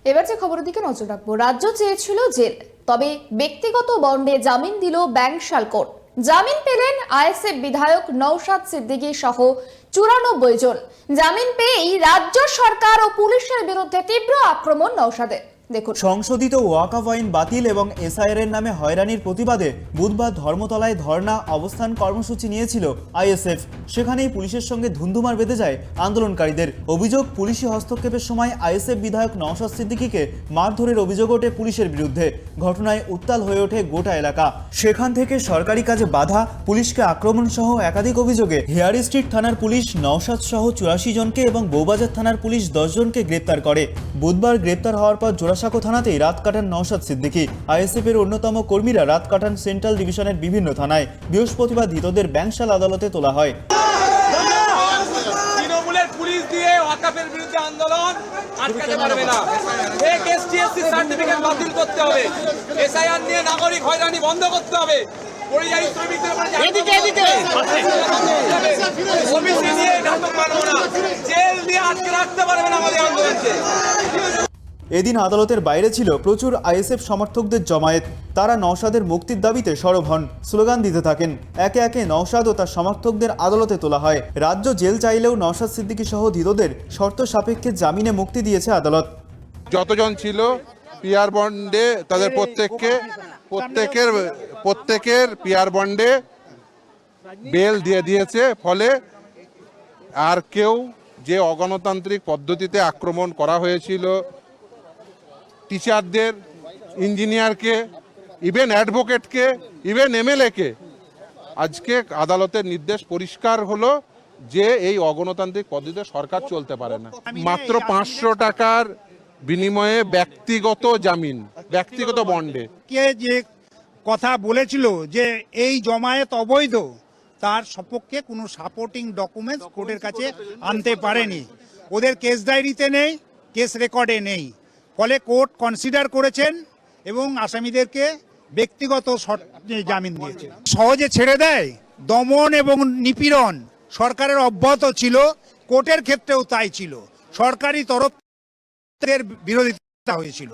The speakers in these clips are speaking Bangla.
এবার যে খবরের দিকে নজর রাখবো, রাজ্য চেয়েছিল জেল, তবে ব্যক্তিগত বন্ডে জামিন দিল ব্যাংশাল কোর্ট। জামিন পেলেন আইএসএফ বিধায়ক নওশাদ সিদ্দিকী সহ 94 জন। জামিন পেয়েই রাজ্য সরকার ও পুলিশের বিরুদ্ধে তীব্র আক্রমণ নওশাদের। দেখুন, সংশোধিত ওয়াকফ আইন বাতিল এবং এসআইআর এর নামে হয়রানির প্রতিবাদে বুধবার ধর্মতলায় ধর্ণা অবস্থান কর্মসূচি নিয়েছিল আইএসএফ। সেখানেই পুলিশের সঙ্গে ধুন্ধুমার বেঁধে যায় আন্দোলনকারীদের। অভিযোগ, পুলিশি হস্তক্ষেপের সময় আইএসএফ বিধায়ক নওশাদ সিদ্দিকীকে মারধরের অভিযোগ ওঠে পুলিশের বিরুদ্ধে। ঘটনায় উত্তাল হয়ে ওঠে গোটা এলাকা। সেখান থেকে সরকারি কাজে বাধা, পুলিশকে আক্রমণ সহ একাধিক অভিযোগে হেয়ার স্ট্রিট থানার পুলিশ নওশাদ সহ 84 জনকে এবং বউবাজার থানার পুলিশ 10 জনকে গ্রেপ্তার করে। বুধবার গ্রেপ্তার হওয়ার পর জোড়াসাঁকো থানাতেই রাত কাটান নওশাদ সিদ্দিকী। আইএসএফ এর অন্যতম কর্মীরা রাত কাটান সেন্ট্রাল ডিভিশনের বিভিন্ন থানায়। বৃহস্পতিবার ধৃতদের ব্যাংশাল আদালতে তোলা হয়। তৃণমূলের পুলিশ দিয়ে ওয়াকফের বিরুদ্ধে আন্দোলন আটকাতে পারবে না। ফেক এসটিএসসি সার্টিফিকেট বাতিল করতে হবে। এসআইআর নিয়ে নাগরিক হয়রানি বন্ধ করতে হবে। পরিযায়ী শ্রমিকদের উপরে ওবিসি নিয়ে নাটক মানব না। জেল দিয়ে আটকে রাখতে পারবে না আমাদের আন্দোলনকে। এদিন আদালতের বাইরে ছিল প্রচুর আইএসএফ সমর্থকদের জমায়েত। তারা নওশাদের মুক্তির দাবিতে সরব হন, স্লোগান দিতে থাকেন। একে একে নওশাদ ও তার সমর্থকদের আদালতে তোলা হয়। রাজ্য জেল চাইলেও নওশাদ সিদ্দিকী সহ ধৃতদের শর্ত সাপেক্ষে জামিনে মুক্তি দিয়েছে আদালত। যতজন ছিল পিআর বন্ডে তাদের প্রত্যেকের পিআর বন্ডে বেল দিয়ে দিয়েছে। ফলে আর কেউ যে অগণতান্ত্রিক পদ্ধতিতে আক্রমণ করা হয়েছিল টিচারদের, ইঞ্জিনিয়ারকে, ইভেন অ্যাডভোকেটকে, ইভেন এমএলএকে, আজকে আদালতের নির্দেশ পরিষ্কার হলো যে এই অগণতান্ত্রিক পদ্ধতিতে সরকার চলতে পারে না। মাত্র 500 টাকার বিনিময়ে ব্যক্তিগত জামিন, ব্যক্তিগত বন্ডে। কে যে কথা বলেছিল যে এই জমায়েত অবৈধ, তার সপক্ষে কোনো সাপোর্টিং ডকুমেন্টস কোর্টের কাছে আনতে পারেনি। ওদের কেস ডায়েরিতে নেই, কেস রেকর্ডে নেই। ফলে কোর্ট কনসিডার করেছেন এবং আসামিদেরকে ব্যক্তিগত জামিন দিয়েছে। সহজে ছেড়ে দেয়। দমন এবং নিপীড়ন সরকারের অব্যাহত ছিল, কোর্টের ক্ষেত্রেও তাই ছিল। সরকারি তরফ বিরোধিতা হয়েছিল।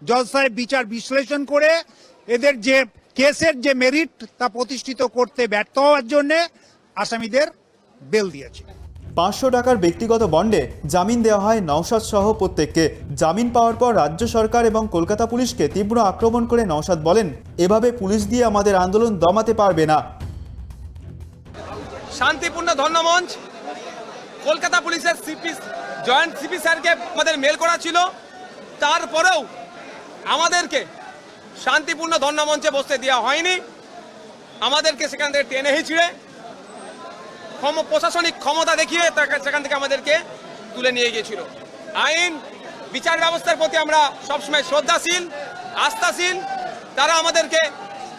জজ সাহেব বিচার বিশ্লেষণ করে এদের যে কেসের যে মেরিট তা প্রতিষ্ঠিত করতে ব্যর্থ হওয়ার জন্য আসামিদের বেল দিয়েছে। 500 টাকার ব্যক্তিগত বন্ডে জামিন দেওয়া হয় নওশাদ সহ প্রত্যেককে। জামিন পাওয়ার পর রাজ্য সরকার এবং কলকাতা পুলিশকে তীব্র আক্রমণ করে নওশাদ বলেন, এভাবে পুলিশ দিয়ে আমাদের আন্দোলন দমাতে পারবে না। শান্তিপূর্ণ ধর্ণামঞ্চ, কলকাতা পুলিশের জয়েন্ট সিপি স্যারকে আমাদের মেল করা ছিল। তারপরেও আমাদেরকে শান্তিপূর্ণ ধর্ণামঞ্চে বসতে দেওয়া হয়নি। আমাদেরকে সেখান থেকে টেনে হিঁচড়ে প্রশাসনিক ক্ষমতা দেখিয়ে সেখান থেকে আমাদেরকে তুলে নিয়ে গিয়েছিল। আইন বিচার ব্যবস্থার প্রতি আমরা সবসময় শ্রদ্ধাশীল, আস্থাশীল। তারা আমাদেরকে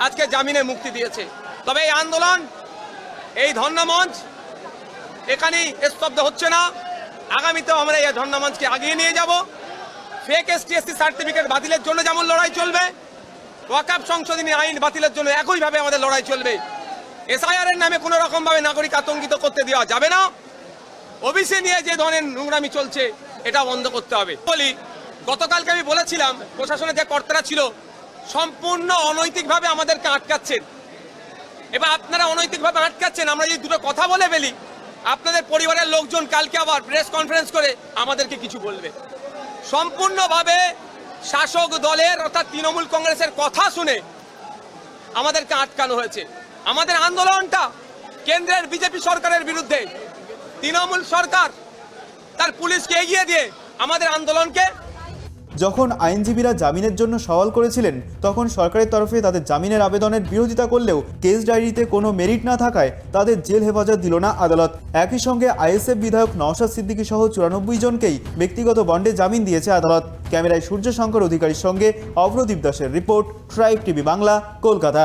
আজকে জামিনে মুক্তি দিয়েছে। তবে এই আন্দোলন, এই ধর্ণামঞ্চ এখানেই স্তব্ধ হচ্ছে না। আগামীতেও আমরা এই ধর্ণামঞ্চকে আগিয়ে নিয়ে যাব। ফেক এসটিএসসি সার্টিফিকেট বাতিলের জন্য যেমন লড়াই চলবে, ওয়াকফ সংশোধনী আইন বাতিলের জন্য একইভাবে আমাদের লড়াই চলবে। এসআইআর এর নামে কোনো রকম ভাবে নাগরিক আতঙ্কিত করতে দেওয়া যাবে না। ওবিসি নিয়ে যে ধরনের নোংরামি চলছে এটা বন্ধ করতে হবে। বলি, গতকালকে আমি বলেছিলাম প্রশাসনের যে কর্তারা ছিল সম্পূর্ণ অনৈতিকভাবে আমাদেরকে আটকাচ্ছেন। এবার আপনারা অনৈতিকভাবে আটকাচ্ছেন, আমরা যদি দুটো কথা বলে ফেলি, আপনাদের পরিবারের লোকজন কালকে আবার প্রেস কনফারেন্স করে আমাদেরকে কিছু বলবে। সম্পূর্ণভাবে শাসক দলের অর্থাৎ তৃণমূল কংগ্রেসের কথা শুনে আমাদেরকে আটকানো হয়েছে। আমাদের আন্দোলনটা কেন্দ্রের বিজেপি সরকারের বিরুদ্ধে। তৃণমূল সরকার তার পুলিশকে এগিয়ে দিয়ে আমাদের আন্দোলনকে। যখন আইনজীবীরা জামিনের জন্য সওয়াল করেছিলেন, তখন সরকারের তরফে তাদের জামিনের আবেদনের বিরোধিতা করলেও কেস ডায়েরিতে কোনো মেরিট না থাকায় তাদের জেল হেফাজত দিল না আদালত। একই সঙ্গে আইএসএফ বিধায়ক নওশাদ সিদ্দিকী সহ 94 জনকেই ব্যক্তিগত বন্ডে জামিন দিয়েছে আদালত। ক্যামেরায় সূর্য শঙ্কর অধিকারীর সঙ্গে অভ্রদীপ দাসের report, tribe TV Bangla, Kolkata.